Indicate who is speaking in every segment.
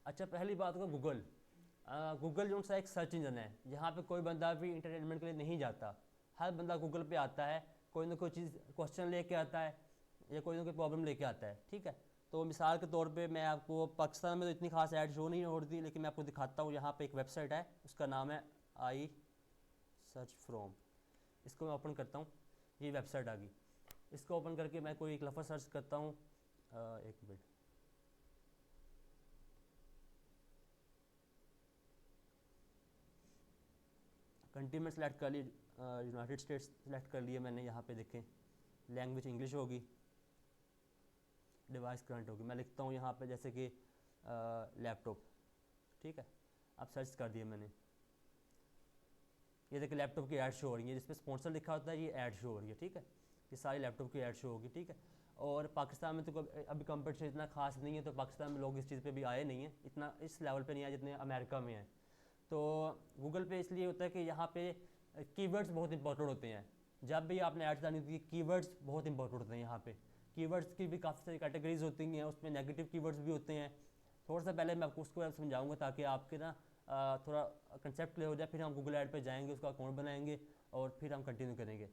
Speaker 1: अच्छा, पहली बात को गूगल। गूगल जो सा एक सर्च इंजन है, जहाँ पे कोई बंदा भी इंटरटेनमेंट के लिए नहीं जाता। हर बंदा गूगल पे आता है, कोई ना कोई चीज़ क्वेश्चन लेके आता है या कोई ना कोई प्रॉब्लम लेके आता है, ठीक है। तो मिसाल के तौर पे मैं आपको, पाकिस्तान में तो इतनी खास ऐड शो नहीं होती, लेकिन मैं आपको दिखाता हूँ। यहाँ पे एक वेबसाइट है, उसका नाम है आई सर्च फ्रॉम। इसको मैं ओपन करता हूँ, ये वेबसाइट आ गई। इसको ओपन करके मैं कोई एक लफ्ज़ सर्च करता हूँ। एक मिनट। कंट्री में सेलेक्ट कर ली, यूनाइटेड स्टेट्स सेलेक्ट कर लिए मैंने। यहाँ पे देखें, लैंग्वेज इंग्लिश होगी, डिवाइस करंट होगी। मैं लिखता हूँ यहाँ पे जैसे कि लैपटॉप, ठीक है। अब सर्च कर दिया मैंने। ये देखिए लैपटॉप की ऐड शो हो रही है, जिसपे स्पॉन्सर लिखा होता है, ये ऐड शो हो रही है, ठीक है। ये सारी लैपटॉप की ऐड शो होगी, ठीक है। और पाकिस्तान में तो अभी कंपटीशन इतना खास नहीं है, तो पाकिस्तान में लोग इस चीज़ पे भी आए नहीं हैं, इतना इस लेवल पे नहीं आए जितने अमेरिका में हैं। तो गूगल पे इसलिए होता है कि यहाँ पे कीवर्ड्स बहुत इंपॉर्टेंट होते हैं। जब भी आपने ऐड डालनी होती है, कीवर्ड्स बहुत इंपॉर्टेंट होते हैं। यहाँ पे कीवर्ड्स की भी काफ़ी सारी कैटेगरीज होती हैं, उसमें नेगेटिव कीवर्ड्स भी होते हैं। थोड़ा सा पहले मैं आपको उसको बारे में समझाऊंगा, ताकि आपके ना थोड़ा कंसेप्ट क्लियर हो जाए। फिर हम गूगल ऐड पे जाएंगे, उसका अकाउंट बनाएंगे और फिर हम कंटिन्यू करेंगे।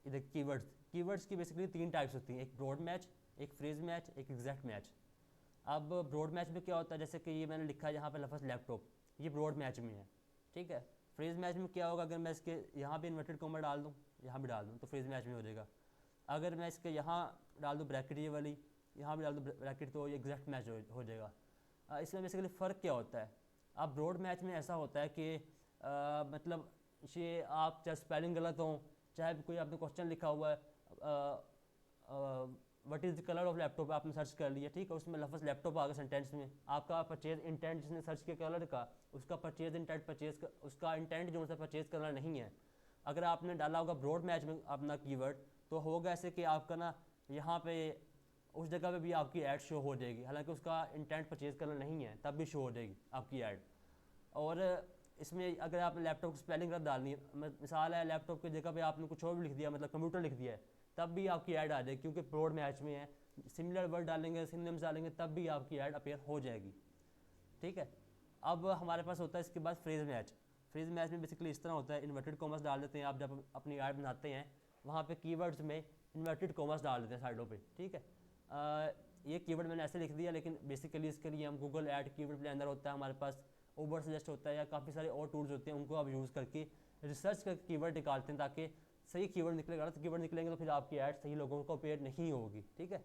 Speaker 1: इधर कीवर्ड्स, कीवर्ड्स की बेसिकली 3 टाइप्स होती हैं, एक ब्रॉड मैच, एक फ्रेज मैच, एक एग्जैक्ट मैच। अब ब्रॉड मैच में क्या होता है, जैसे कि ये मैंने लिखा है यहाँ पे लफ्ज़ लैपटॉप, ये ब्रॉड मैच में है, ठीक है। फ्रेज मैच में क्या होगा, अगर मैं इसके यहाँ भी इन्वर्टेड कॉमा डाल दूँ, यहाँ भी डाल दूँ, तो फ्रेज मैच में हो जाएगा। अगर मैं इसके यहाँ डाल दूँ ब्रैकेट, ये वाली, यहाँ भी डाल दूँ ब्रैकेट, तो ये एग्जैक्ट मैच हो जाएगा। इसमें बेसिकली फ़र्क क्या होता है। अब ब्रॉड मैच में ऐसा होता है कि मतलब ये आप चाहे स्पेलिंग गलत हो, चाहे कोई आपने क्वेश्चन लिखा हुआ है, what is the colour of laptop, आपने सर्च कर लिया, ठीक है, उसमें लफ्ज़ लैपटॉप आ गया सेंटेंस में, आपका परचेज इंटेंट जिसने सर्च किया कलर का, उसका परचेज इंटेंट उसका इंटेंट जो है परचेज करना नहीं है। अगर आपने डाला होगा ब्रॉड मैच में अपना कीवर्ड, तो होगा ऐसे कि आपका ना यहाँ पे उस जगह पे भी आपकी ऐड शो हो जाएगी, हालांकि उसका इंटेंट परचेज करना नहीं है, तब भी शो हो जाएगी आपकी ऐड। और इसमें अगर आप लैपटॉप की स्पेलिंग गलत डालनी है, मिसाल है लैपटॉप की जगह पे आपने कुछ और भी लिख दिया, मतलब कंप्यूटर लिख दिया है, तब भी आपकी ऐड आ जाएगी, क्योंकि ब्रॉड मैच में है। सिमिलर वर्ड डालेंगे, सिनोनिम्स डालेंगे, तब भी आपकी ऐड अपीयर हो जाएगी, ठीक है। अब हमारे पास होता है इसके बाद फ्रेज मैच। फ्रेज मैच में बेसिकली इस तरह होता है, इन्वर्टेड कॉमर्स डाल देते हैं आप जब अपनी ऐड बनाते हैं, वहाँ पे कीवर्ड्स में इन्वर्टेड कॉमर्स डाल देते हैं साइडों पे, ठीक है। ये कीवर्ड मैंने ऐसे लिख दिया, लेकिन बेसिकली इसके लिए हम गूगल ऐड कीवर्ड प्लानर होता है हमारे पास, ओवर सजेस्ट होता है, या काफ़ी सारे और टूल्स होते हैं, उनको आप यूज़ करके रिसर्च करके कीवर्ड निकालते हैं, ताकि सही कीवर्ड निकले। गलत कीवर्ड निकलेंगे तो फिर आपकी ऐड सही लोगों को अपीयर नहीं होगी, ठीक है।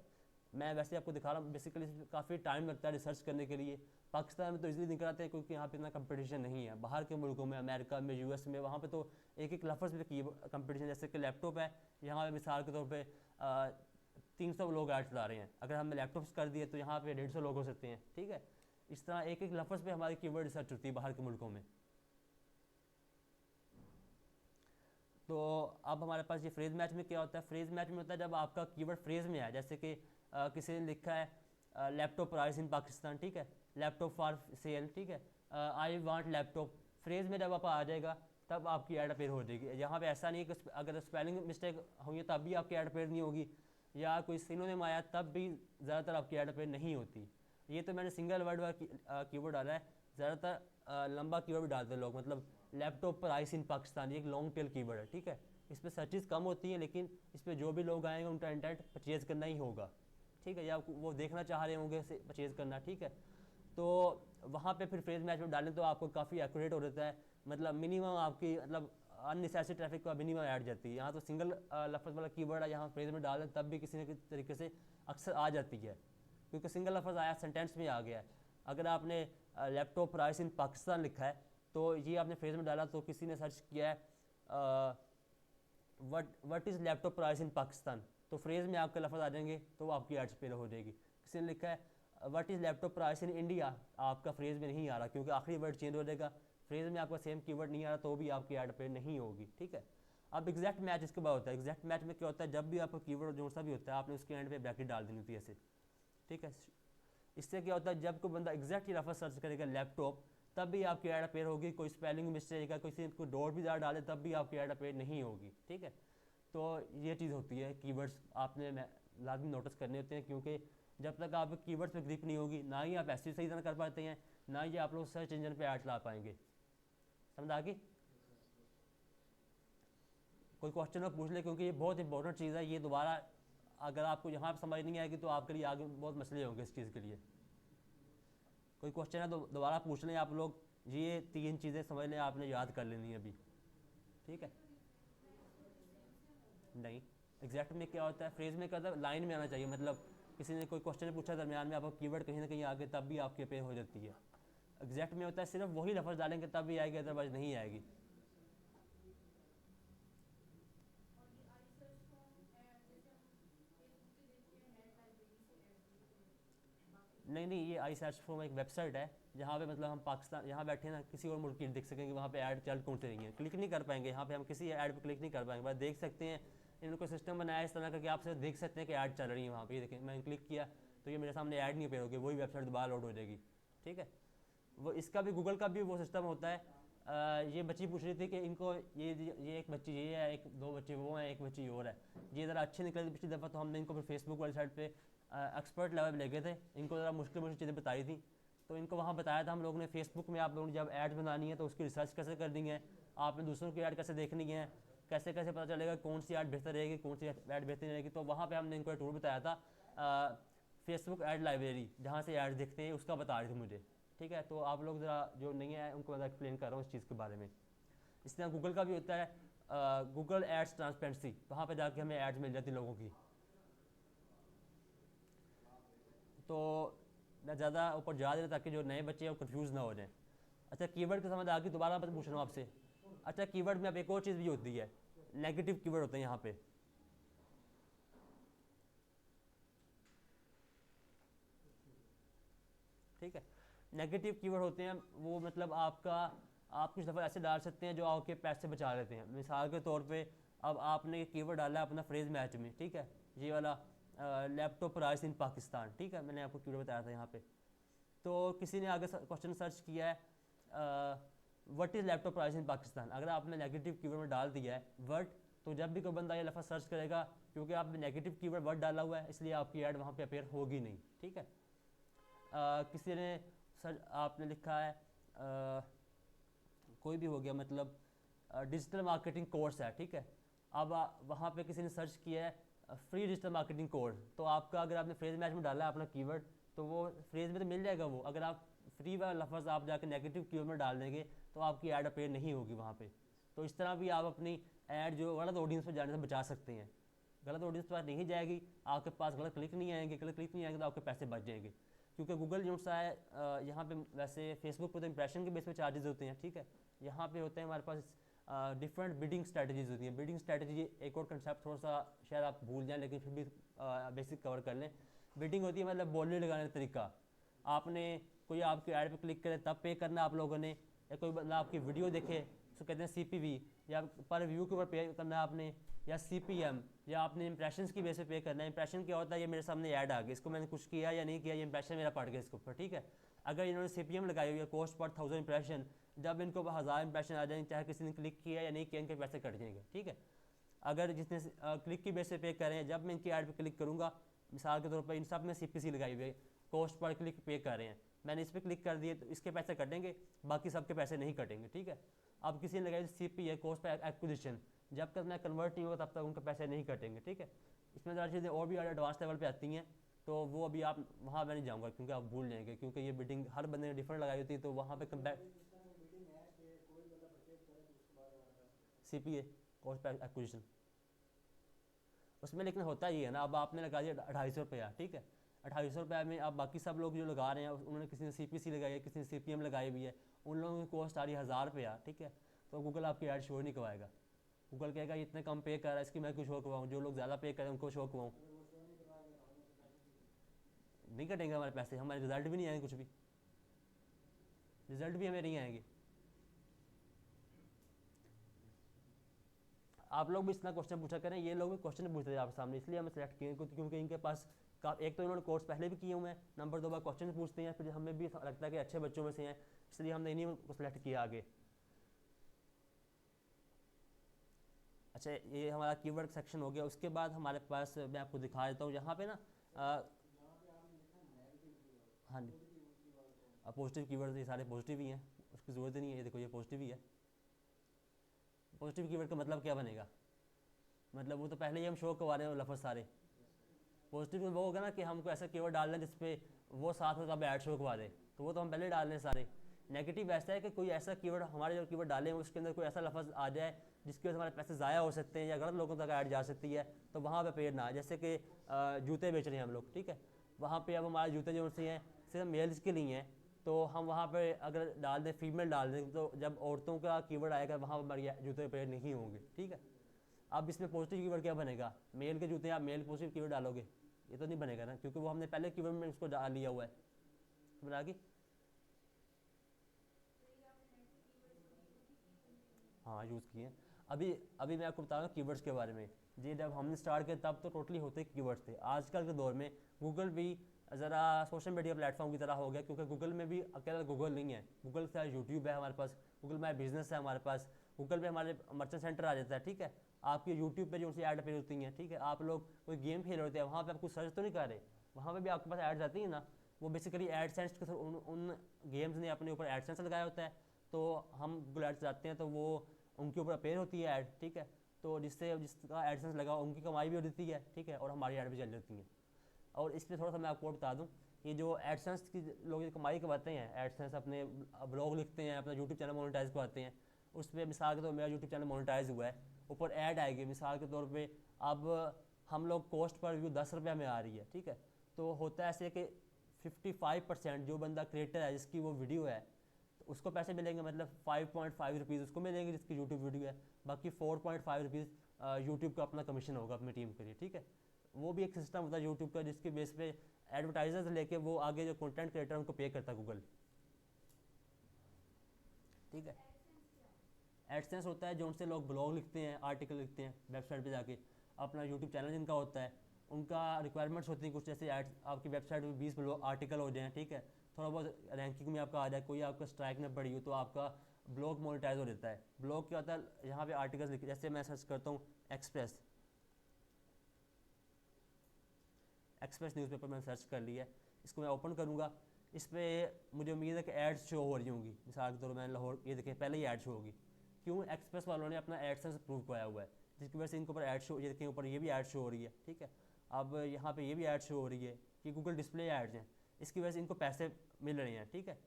Speaker 1: मैं वैसे आपको दिखा रहा हूँ, बेसिकली काफ़ी टाइम लगता है रिसर्च करने के लिए। पाकिस्तान में तो इजीली निकल आते हैं, क्योंकि यहाँ पे इतना कंपटीशन नहीं है। बाहर के मुल्कों में, अमेरिका में, यूएस में, वहाँ पे तो एक एक लफ्ज़ पे की कंपटीशन। जैसे कि लैपटॉप है, यहाँ पे मिसाल के तौर पे 300 लोग ऐड चला रहे हैं, अगर हमने लैपटॉप्स कर दिए तो यहाँ पे 150 लोग हो सकते हैं, ठीक है। इस तरह एक एक लफ्ज़ पे हमारी कीवर्ड रिसर्च होती है बाहर के मुल्कों में। तो अब हमारे पास ये फ्रेज मैच में क्या होता है, फ्रेज मैच में होता है जब आपका कीवर्ड फ्रेज में है, जैसे कि किसी ने लिखा है लैपटॉप प्राइस इन पाकिस्तान, ठीक है, लैपटॉप फॉर सेल, ठीक है, आई वांट लैपटॉप। फ्रेज में जब आप आ जाएगा, तब आपकी ऐड अपेयर हो जाएगी। यहाँ पे ऐसा नहीं है कि अगर स्पेलिंग मिस्टेक होंगी तब भी आपकी ऐड अपेयर नहीं होगी, या कोई सिनोनिम आया तब भी ज़्यादातर आपकी ऐड अपेयर नहीं होती। ये तो मैंने सिंगल वर्ड वाला कीवर्ड डाला है, ज़्यादातर लंबा कीवर्ड भी डालते हैं लोग, मतलब लैपटॉप पर आइस इन पाकिस्तान, ये एक लॉन्ग टेल कीवर्ड है, ठीक है। इस पर सर्चेज कम होती हैं, लेकिन इस पर जो भी लोग आएंगे उनका इंटेंट परचेज करना ही होगा, ठीक है, या वो देखना चाह रहे होंगे परचेज करना, ठीक है। तो वहाँ पे फिर फ्रेज मैच में डालें तो आपको काफ़ी एक्यूरेट हो जाता है, मतलब मिनिमम आपकी, मतलब अननेसेसरी ट्रैफिक का मिनिमम ऐड जाती है। यहाँ तो सिंगल लफ्ज़ वाला कीवर्ड है, यहाँ फ्रेज में डालें तब भी किसी न किसी तरीके से अक्सर आ जाती है, क्योंकि सिंगल लफ्ज़ आया, सेंटेंस में आ गया है। अगर आपने लैपटॉप प्राइस इन पाकिस्तान लिखा है, तो ये आपने फ्रेज में डाला, तो किसी ने सर्च किया है what is laptop price in Pakistan, तो फ्रेज में आपके लफ्ज़ आ जाएंगे, तो वो आपकी एड्स पे हो जाएगी। किसी ने लिखा है what is laptop price in India, आपका फ्रेज में नहीं आ रहा, क्योंकि आखिरी वर्ड चेंज हो जाएगा, फ्रेज में आपका सेम कीवर्ड नहीं आ रहा, तो भी आपकी ऐड पे नहीं होगी, ठीक है। अब एग्जैक्ट मैच इसके बाद होता है। एग्जैक्ट मैच में क्या होता है, जब भी आपका कीवर्ड जो सा भी होता है, आपने उसके एंड पे ब्रैकेट डाल देनी होती है ऐसे, ठीक है। इससे क्या होता है, जब कोई बंदा एग्जैक्ट लफ्ज़ सर्च करेगा लैपटॉप, तब भी आपकी ऐड अपेयर होगी। कोई स्पेलिंग मिस्टेक है, किसी को डॉट भी ज़्यादा डाले, तब भी आपकी ऐड अपेयर नहीं होगी, ठीक है। तो ये चीज़ होती है, कीवर्ड्स आपने लाजमी नोटिस करने होते हैं, क्योंकि जब तक आप कीवर्ड्स पे ग्रिप नहीं होगी, ना ही आप एसईओ सही तरह कर पाते हैं, ना ही आप लोग सर्च इंजन पे ऐड चला पाएंगे। समझ आ गई? कोई क्वेश्चन आप पूछ ले, क्योंकि ये बहुत इंपॉर्टेंट चीज़ है। ये दोबारा अगर आपको यहाँ पर समझ नहीं आएगी तो आपके लिए आगे बहुत मसले होंगे इस चीज़ के लिए। कोई क्वेश्चन है तो दोबारा पूछ लें आप लोग, ये 3 चीज़ें समझ लें, आपने याद कर लेनी है अभी, ठीक है? नहीं, एग्जैक्ट में क्या होता है, फ्रेज में क्या होता है, लाइन में आना चाहिए। मतलब किसी ने कोई क्वेश्चन पूछा दरमियान में, आपको कीवर्ड कहीं ना कहीं आगे, तब भी आपके पे हो जाती है। एग्जैक्ट में होता है सिर्फ वही लफ्ज़ डालेंगे तब भी आएगी, अदरवाइज नहीं आएगी। नहीं नहीं, ये आई सर्च फॉर्म एक वेबसाइट है जहाँ पे मतलब हम पाकिस्तान, यहाँ बैठे ना किसी और मुल्क की देख सकेंगे, वहाँ पे ऐड चल कौन से रही हैं, क्लिक नहीं कर पाएंगे यहाँ पे, हम किसी ऐड पे क्लिक नहीं कर पाएंगे, बस देख सकते हैं। इन्होंने कोई सिस्टम बनाया इस तरह का कि आप सिर्फ देख सकते हैं कि ऐड चल रही है वहाँ पे। ये देखें, मैंने क्लिक किया तो ये मेरे सामने ऐड नहीं पे होगी, वही वेबसाइट दोबारा लोड हो जाएगी, ठीक है? वो इसका भी, गूगल का भी वो सिस्टम होता है। ये बच्ची पूछ रही थी कि इनको ये एक बच्ची ये है, एक 2 बच्चे वो हैं, एक बच्ची और है। ये ज़रा अच्छे निकले थे पिछली दफ़ा, तो हमने इनको फिर फेसबुक वाली साइड पे एक्सपर्ट लेवल ले गए थे, इनको ज़रा मुश्किल मुश्किल चीज़ें बताई थी। तो इनको वहाँ बताया था हम लोगों ने, फेसबुक में आप लोगों ने जब ऐड बनानी है तो उसकी रिसर्च कैसे करनी है, आपने दूसरों की ऐड कैसे देखनी है, कैसे कैसे पता चलेगा कौन सी ऐड बेहतर रहेगी, कौन सी ऐड बेहतर नहीं रहेगी। तो वहाँ पर हमने इनको टूल बताया था, फेसबुक ऐड लाइब्रेरी, जहाँ से ऐड देखते हैं, उसका बता रहे थे मुझे, ठीक है? तो आप लोग ज़रा जो नहीं है उनको मैं एक्सप्लेन कर रहा हूँ इस चीज़ के बारे में। इस तरह गूगल का भी होता है, गूगल एड्स ट्रांसपेरेंसी, वहाँ पे जाके हमें एड्स मिल जाती लोगों की। तो मैं ज़्यादा ऊपर जा रहा ताकि जो नए बच्चे हैं वो कंफ्यूज ना हो जाएं। अच्छा, कीवर्ड की समझ आ गई? दोबारा मैं पूछ रहा हूँ आपसे। अच्छा, कीवर्ड में अब एक और चीज़ भी होती है, नेगेटिव कीवर्ड होते हैं यहाँ पे। ठीक है, नेगेटिव कीवर्ड होते हैं वो, मतलब आप कुछ दफ़ा ऐसे डाल सकते हैं जो आपके पैसे बचा लेते हैं। मिसाल के तौर पे अब आपने कीवर्ड डाला अपना फ्रेज मैच में, ठीक है, ये वाला लैपटॉप प्राइस इन पाकिस्तान, ठीक है, मैंने आपको कीवर्ड बताया था यहाँ पे। तो किसी ने आगे क्वेश्चन सर्च किया है what is laptop price in Pakistan, अगर आपने नेगेटिव कीवर्ड में डाल दिया है वर्ड, तो जब भी कोई बंदा ये लफ्ज़ सर्च करेगा, क्योंकि आपने नेगेटिव कीवर्ड वर्ड डाला हुआ है, इसलिए आपकी ऐड वहाँ पे अपेयर होगी नहीं, ठीक है? किसी ने सर आपने लिखा है कोई भी हो गया, मतलब डिजिटल मार्केटिंग कोर्स है, ठीक है? अब वहाँ पे किसी ने सर्च किया है फ्री डिजिटल मार्केटिंग कोर्स, तो आपका अगर आपने फ्रेज मैच में डाला है अपना कीवर्ड, तो वो फ्रेज में तो मिल जाएगा वो। अगर आप फ्री वाला लफ्ज़ आप जाके नेगेटिव कीवर्ड में डाल देंगे तो आपकी ऐड अपेयर नहीं होगी वहाँ पे। तो इस तरह भी आप अपनी ऐड जो गलत ऑडियंस पर जाने से बचा सकते हैं। गलत ऑडियंस पर नहीं जाएगी, आपके पास गलत क्लिक नहीं आएंगे, गलत क्लिक नहीं आएंगे तो आपके पैसे बच जाएंगे। क्योंकि गूगल जो सा है यहाँ पे, वैसे फेसबुक पे तो इंप्रेशन के बेस पे चार्जेस होते हैं, ठीक है? यहाँ पे होते हैं हमारे पास डिफरेंट बिडिंग स्ट्रेटजीज होती हैं। बिडिंग स्ट्रेटजी एक और कंसेप्ट थोड़ा सा शायद आप भूल जाएं, लेकिन फिर भी बेसिक कवर कर लें। बिडिंग होती है मतलब बोली लगाने का तरीका। आपने कोई आपकी ऐड पे क्लिक करे तब पे करना आप लोगों ने, या कोई मतलब आपकी वीडियो देखे तो कहते हैं CPV, या पर व्यू के ऊपर पे करना है आपने, या CPM, या आपने इंप्रेशंस की बेस पे पे करना है। इंप्रेशन क्या होता है, ये मेरे सामने ऐड आ गई, इसको मैंने कुछ किया या नहीं किया, ये इंप्रेशन मेरा पड़ गया इसके ऊपर, ठीक है? अगर इन्होंने CPM लगाई हुई है, कॉस्ट पर 1000 इंप्रेशन, जब इनको 1000 इंप्रेशन आ जाएंगे, चाहे किसी ने क्लिक किया या नहीं किया, इनके पैसे कट जाएंगे, ठीक है? अगर जिसने क्लिक की बेस पे पे करें, जब मैं इनकी ऐड पे क्लिक करूँगा, मिसाल के तौर पर इन सब में CPC लगाई हुई है, कॉस्ट पर क्लिक पे कर रहे हैं, मैंने इस पर क्लिक कर दिए तो इसके पैसे कटेंगे, बाकी सबके पैसे नहीं कटेंगे, ठीक है? अब किसी ने लगाई CP है, कॉस्ट पर एक्विजिशन, जब तक मैं कन्वर्ट नहीं होगा तब तक उनके पैसे नहीं कटेंगे, ठीक है? इसमें ज़्यादा चीज़ें और भी एडवांस लेवल पे आती हैं, तो वो अभी आप वहाँ मैं नहीं जाऊँगा क्योंकि आप भूल जाएंगे, क्योंकि ये बिडिंग हर बंदे ने डिफरेंट लगाई होती है, तो वहाँ पे compare CPA, cost per acquisition, उसमें लेकिन होता ही है ना। अब आपने लगा दिया 250 रुपया, ठीक है? 250 रुपये में अब बाकी सब लोग जो लगा रहे हैं, उन्होंने किसी ने CPC लगाई है, किसी ने CPM लगाई हुई है, उन लोगों की कॉस्ट आ रही है 1000 रुपया, ठीक है? तो गूगल आपकी ऐड शो नहीं करवाएगा। गूगल कहेगा इतने कम पे कर रहा है, इसकी मैं कुछ शो करवाऊँ, जो लोग ज़्यादा पे करें उनको शो करवाऊँ। नहीं कटेंगे हमारे पैसे, हमारे रिजल्ट भी नहीं आएंगे, कुछ भी रिजल्ट भी हमें नहीं आएंगे। आप लोग भी इतना क्वेश्चन पूछा करें, ये लोग भी क्वेश्चन पूछते हैं आपके सामने, इसलिए हमें सेलेक्ट किए, क्योंकि इनके पास एक तो इन्होंने कोर्स पहले भी किए हुए हैं, नंबर 2 बार क्वेश्चन पूछते हैं, फिर हमें भी लगता है कि अच्छे बच्चों में से हैं, इसलिए हमने इन्हीं को सेलेक्ट किया आगे। अच्छा, ये हमारा कीवर्ड सेक्शन हो गया। उसके बाद हमारे पास मैं आपको दिखा देता हूँ यहाँ पे ना हाँ जी, अब पॉजिटिव कीवर्ड ये सारे पॉजिटिव ही हैं, उसकी ज़रूरत ही नहीं है। ये देखो ये पॉजिटिव ही है। पॉजिटिव कीवर्ड का मतलब क्या बनेगा, मतलब वो तो पहले ही हम शो करवा रहे हैं लफ्ज़ सारे। पॉजिटिव में वो होगा ना कि हमको ऐसा कीवर्ड डालना है जिसपे वो साथ में कब ऐड शो करवा दे, तो वो तो हम पहले डाल रहे हैं सारे। नेगेटिव ऐसा है कि कोई ऐसा कीवर्ड, हमारे जो कीवर्ड डाले हैं उसके अंदर कोई ऐसा लफ्ज़ आ जाए जिसकी वजह से हमारे पैसे ज़ाया हो सकते हैं या गलत लोगों तक ऐड जा सकती है, तो वहाँ पे पेड़ ना आए। जैसे कि जूते बेच रहे हैं हम लोग, ठीक है, वहाँ पे अब हमारे जूते जो से हैं सिर्फ मेल्स के लिए हैं, तो हम वहाँ पे अगर डाल दें फीमेल डाल दें, तो जब औरतों का कीवर्ड आएगा वहाँ पर हमारे जूते पेड़ नहीं होंगे, ठीक है। अब इसमें पॉजिटिव कीवर्ड क्या बनेगा, मेल के जूते आप मेल पॉजिटिव कीवर्ड डालोगे, ये तो नहीं बनेगा ना, क्योंकि वो हमने पहले कीवर्ड में उसको डाल लिया हुआ है। समझ आ गई? हाँ यूज़ किए हैं। अभी अभी मैं आपको बता रहा हूँ कीवर्ड्स के बारे में। जी जब हमने स्टार्ट किया तब तो टोटली होते कीवर्ड्स थे। आजकल के दौर में गूगल भी ज़रा सोशल मीडिया प्लेटफॉर्म की तरह हो गया, क्योंकि गूगल में भी अकेला गूगल नहीं है, गूगल से यूट्यूब है हमारे पास, गूगल माई बिजनेस है हमारे पास, गूगल पे हमारे मर्चेंट सेंटर आ जाता है, ठीक है। आपकी यूट्यूब पे जो सी ऐड पे होती हैं, ठीक है, आप लोग कोई गेम खेल रहे होते हैं, वहाँ पे आप कुछ सर्च तो नहीं कर रहे, वहाँ पे भी आपके पास ऐड्स आती हैं ना। वो बेसिकली एडसेंस के थ्रू उन गेम्स ने अपने ऊपर एडसेंस लगाया होता है, तो हम गूगल एड्स जाते हैं तो वो उनके ऊपर अपेयर होती है ऐड, ठीक है। तो जिससे जिसका एडसेंस लगा उनकी कमाई भी हो जाती है, ठीक है, और हमारी ऐड भी चल जाती है। और इस पर थोड़ा सा मैं आपको बता दूं, ये जो एडसेंस की लोग ये कमाई करवाते हैं, एडसेंस अपने ब्लॉग लिखते हैं, अपना यूट्यूब चैनल मोनेटाइज करवाते हैं, उस पर मिसाल के तौर पर मेरा यूट्यूब चैनल मोनेटाइज हुआ है, ऊपर ऐड आएगी मिसाल के तौर पे। अब हम लोग कॉस्ट पर व्यू 10 रुपये में आ रही है, ठीक है। तो होता है ऐसे कि 55% जो बंदा क्रिएटर है जिसकी वो वीडियो है, तो उसको पैसे मिलेंगे, मतलब 5.5 रुपीज़ उसको मिलेंगे जिसकी यूट्यूब वीडियो है, बाकी 4.5 रुपीज़ यूट्यूब का अपना कमीशन होगा अपनी टीम के लिए, ठीक है। वो भी एक सिस्टम होता है यूट्यूब का जिसके बेस पे एडवर्टाइजर्स लेके वो आगे जो कंटेंट क्रिएटर उनको पे करता है गूगल, ठीक है। एडसेंस होता है जो उनसे लोग ब्लॉग लिखते हैं, आर्टिकल लिखते हैं वेबसाइट पे जाके, अपना यूट्यूब चैनल जिनका होता है, उनका रिक्वायरमेंट्स होती हैं कुछ, जैसे एड्स आपकी वेबसाइट में 20 ब्लॉग आर्टिकल हो जाए, ठीक है, थोड़ा बहुत रैंकिंग में आपका आ जाए, कोई आपका स्ट्राइक में पड़ी हो तो आपका ब्लॉग मोनेटाइज हो जाता है। ब्लॉग क्या होता है, यहाँ पे आर्टिकल्स लिखे, जैसे मैं सर्च करता हूँ एक्सप्रेस, एक्सप्रेस न्यूज़पेपर मैंने सर्च कर लिया है, इसको मैं ओपन करूँगा, इस पर मुझे उम्मीद है कि एड्स शो हो रही होंगी। मिसाल के तौर पर मैंने लाहौर, ये देखें पहले ही ऐड शो होगी, क्यों, एक्सप्रेस वालों ने अपना एडसेंस अप्रूव कराया हुआ है, जिसकी वजह से इनके ऊपर ऐड शो, ये देखें ऊपर ये भी ऐड शो हो रही है, ठीक है। अब यहाँ पे ये भी ऐड शो हो रही है, ये गूगल डिस्प्ले एड्स हैं, इसकी वजह से इनको पैसे मिल रहे हैं, ठीक है।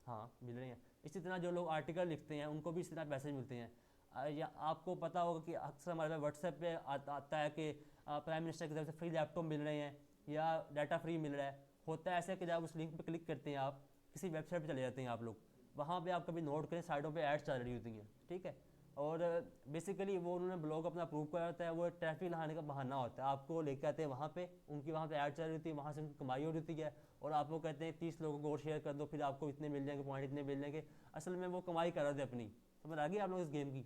Speaker 1: हाँ मिल रहे हैं। इसी तरह जो लोग आर्टिकल लिखते हैं उनको भी इसी तरह पैसे मिलते हैं। या आपको पता होगा कि अक्सर हमारे व्हाट्सएप पे आता है कि प्राइम मिनिस्टर की तरफ से फ्री लैपटॉप मिल रहे हैं या डाटा फ्री मिल रहा है। होता है ऐसा कि जब उस लिंक पे क्लिक करते हैं आप, किसी वेबसाइट पे चले जाते हैं आप लोग, वहाँ पे आप कभी नोट करें साइडों पे ऐड्स चल रही होती हैं, ठीक है। और बेसिकली वो उन्होंने ब्लॉग अपना अप्रूव करा होता है, वो ट्रैफिक लगाने का बहाना होता है, आपको लेके आते हैं वहाँ पे, उनकी वहाँ पे ऐड चल रही होती है, वहाँ से उनकी कमाई हो रही है, और आप वो कहते हैं 30 लोगों को और शेयर कर दो फिर आपको इतने मिल जाएंगे, पॉइंट इतने मिल जाएंगे। असल में वो कमाई कर रहे थे अपनी। समझ आ गई आप लोग इस गेम की?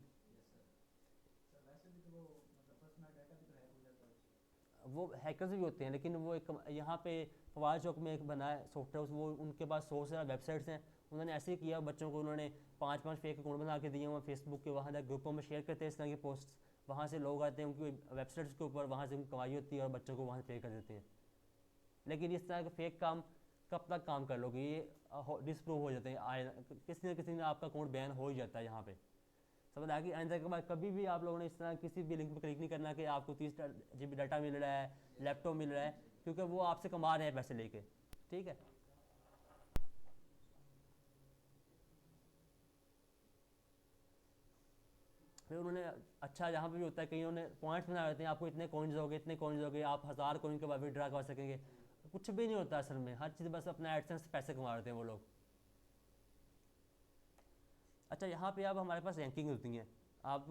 Speaker 1: वो हैकर्स भी होते हैं, लेकिन वो एक यहाँ पे फवाद चौक में एक बना है सॉफ्टवेयर, वो उनके पास 100 से ज़्यादा वेबसाइट्स हैं, उन्होंने ऐसे ही किया, बच्चों को उन्होंने 5-5 फेक अकाउंट बना के दिए हुए फेसबुक के, वहाँ तक ग्रुपों में शेयर करते हैं इस तरह के पोस्ट, वहाँ से लोग आते हैं उनकी वेबसाइट्स के ऊपर, वहाँ से उनकी कमाई होती है और बच्चों को वहाँ से पे कर देते हैं। लेकिन इस तरह के फेक काम कब तक काम कर लोगे, ये डिसप्रूव हो जाते हैं, किसी न किसी ने आपका अकाउंट बैन हो ही जाता है यहाँ पे। समझ आ गई? आइंदा के बाद कभी भी आप लोगों ने इस तरह किसी भी लिंक पर क्लिक नहीं करना कि आपको 30 GB डाटा मिल रहा है, लैपटॉप मिल रहा है, क्योंकि वो आपसे कमा रहे हैं पैसे लेके, ठीक है। फिर उन्होंने, अच्छा यहाँ पे भी होता है, कहीं उन्होंने पॉइंट्स बना देते हैं, आपको इतने कॉइन्स दोगे, इतने कॉइन्स दोगे, आप 1000 कॉइन के बाद विड्रा कर सकेंगे। कुछ भी नहीं होता असल में, हर चीज़ बस अपना एडसेंस से पैसे कमा रहे हैं वो लोग। अच्छा यहाँ पे अब हमारे पास रैंकिंग होती हैं, आप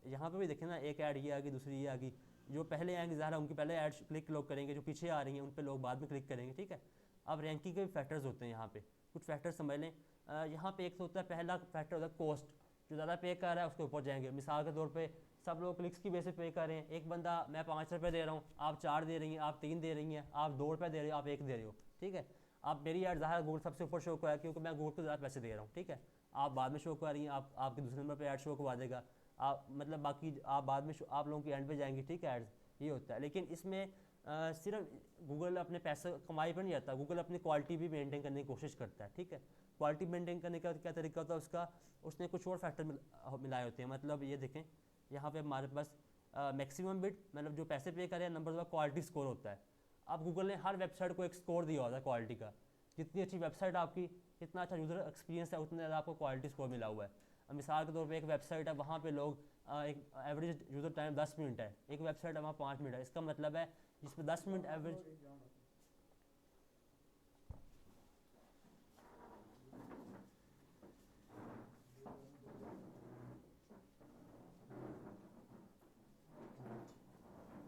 Speaker 1: यहाँ पे भी देखें ना, एक ऐड ये आ गई, दूसरी ये आ गई, जो पहले आएंगे ज़ाहिर है उनकी पहले ऐड क्लिक लोग करेंगे, जो पीछे आ रही हैं उन पर लोग बाद में क्लिक करेंगे, ठीक है। अब रैंकिंग के भी फैक्टर्स होते हैं यहाँ पे, कुछ फैक्टर्स समझ लें। यहाँ पे एक तो होता है, पहला फैक्टर होता है कॉस्ट, जो ज़्यादा पे कर रहा है उसके ऊपर जाएंगे। मिसाल के तौर पर सब लोग क्लिक्स की बेसिस पे कर रहे हैं, एक बंदा मैं 5 रुपये दे रहा हूँ, आप 4 दे रही हैं, आप 3 दे रही हैं, आप 2 रुपये दे रहे हो, आप 1 दे रहे हो, ठीक है। आप मेरी ऐड ज़ाहिर गूगल सबसे ऊपर शो करा है क्योंकि मैं गूगल को ज़्यादा पैसे दे रहा हूँ, ठीक है। आप बाद में शो कर रही हैं, आपके दूसरे नंबर पे ऐड शो करवा देगा, आप मतलब बाकी आप बाद में आप लोगों की एंड पे जाएंगी, ठीक है, एड्स। ये होता है। लेकिन इसमें सिर्फ गूगल अपने पैसे कमाई पर नहीं जाता, गूगल अपनी क्वालिटी भी मेंटेन करने की कोशिश करता है, ठीक है। क्वालिटी मेंटेन करने का क्या तरीका होता है उसका, उसने कुछ और फैक्टर मिलाए होते हैं। मतलब ये देखें यहाँ पे हमारे पास मैक्सिमम बिट, मतलब जो पैसे पे करें, नंबर 2 क्वालिटी स्कोर होता है। अब गूगल ने हर वेबसाइट को एक स्कोर दिया होता है क्वालिटी का, जितनी अच्छी वेबसाइट आपकी, जितना अच्छा यूज़र एक्सपीरियंस है, उतना ज़्यादा आपको क्वालिटी स्कोर मिला हुआ है। अब मिसाल के तौर पे एक वेबसाइट है, वहाँ पे लोग एक एवरेज यूज़र टाइम 10 मिनट है, एक वेबसाइट है वहाँ 5 मिनट है। इसका मतलब है जिसमें 10 मिनट एवरेज,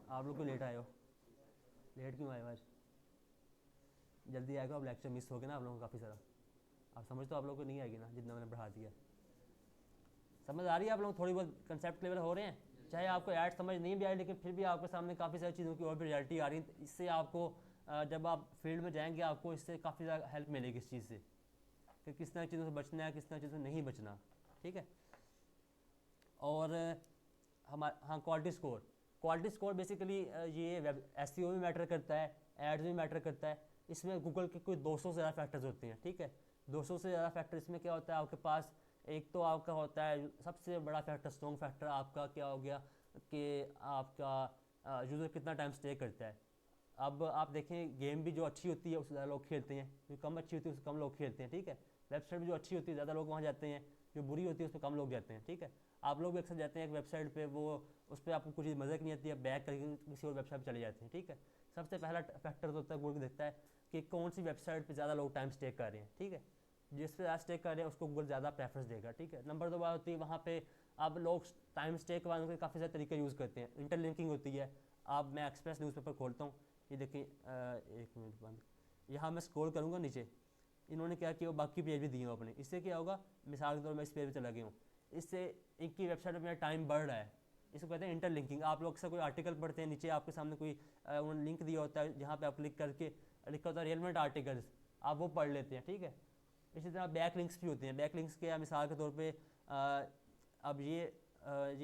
Speaker 1: आप लोग को लेट आए हो, लेट क्यों आए हो आज? जल्दी आएगा, अब लेक्चर मिस हो गया ना आप लोगों को काफ़ी सारा। आप समझ तो आप लोगों को नहीं आएगी ना, जितना मैंने बढ़ा दिया। समझ आ रही है आप लोग, थोड़ी बहुत कंसेप्ट लेवल हो रहे हैं। चाहे आपको ऐड समझ नहीं भी आए, लेकिन फिर भी आपके सामने काफ़ी सारी चीज़ों की और भी रियलिटी आ रही है। इससे आपको जब आप फील्ड में जाएंगे, आपको इससे काफ़ी ज़्यादा हेल्प मिलेगी इस चीज़ से, कि किस तरह चीज़ों से बचना है, किस तरह चीज़ों से नहीं बचना, ठीक है। और हमारा, हाँ, quality score, quality score basically ये वेब एसईओ में मैटर करता है, एड्स में मैटर करता है। इसमें गूगल के कोई 200 से ज़्यादा फैक्टर्स होते हैं, ठीक है। 200 से ज़्यादा फैक्टर। इसमें क्या होता है आपके पास, एक तो आपका होता है सबसे बड़ा फैक्टर, स्ट्रॉन्ग फैक्टर आपका क्या हो गया कि आपका यूज़र कितना टाइम स्टे करता है। अब आप देखें, गेम भी जो अच्छी होती है उससे ज़्यादा लोग खेलते हैं, जो कम अच्छी होती है उससे कम लोग खेलते हैं, ठीक है। वेबसाइट भी जो अच्छी होती है ज़्यादा लोग वहाँ जाते हैं, जो बुरी होती है उस पर कम लोग जाते हैं, ठीक है। आप लोग भी अक्सर जाते हैं एक वेबसाइट पे, वो उस पर आपको कुछ चीज़ मज़ा नहीं आती है, बैक करके किसी और वेबसाइट पर चले जाते हैं, ठीक है। सबसे पहला फैक्टर होता है गूगल देखता है कि कौन सी वेबसाइट पे ज़्यादा लोग टाइम स्टे कर रहे हैं, ठीक है। जिस पे ज़्यादा स्टे कर रहे हैं उसको गूगल ज़्यादा प्रेफरेंस देगा, ठीक है। नंबर 2 बात होती है वहाँ पे अब लोग टाइम स्टे करवाने के काफ़ी सारे तरीके यूज़ करते हैं। इंटरलिंकिंग होती है। अब मैं एक्सप्रेस न्यूज़पेपर खोलता हूँ, ये देखिए, एक मिनट बंद, यहाँ मैं स्क्रॉल करूँगा नीचे, इन्होंने क्या किया, बाकी पेज भी दिए हो अपने। इससे क्या होगा, मिसाल के तौर पर मैं इस पेज पर चला गया हूँ, इससे एक की वेबसाइट पर मेरा टाइम बढ़ रहा है। इसको कहते हैं इंटरलिंकिंग। आप लोग अक्सर कोई आर्टिकल पढ़ते हैं, नीचे आपके सामने कोई उन्होंने लिंक दिया होता है, जहाँ पे आप क्लिक करके लिखा होता है रिलेवेंट आर्टिकल्स, आप वो पढ़ लेते हैं, ठीक है। इसी तरह बैक लिंक्स भी होते हैं। बैक लिंक्स के मिसाल के तौर पे अब ये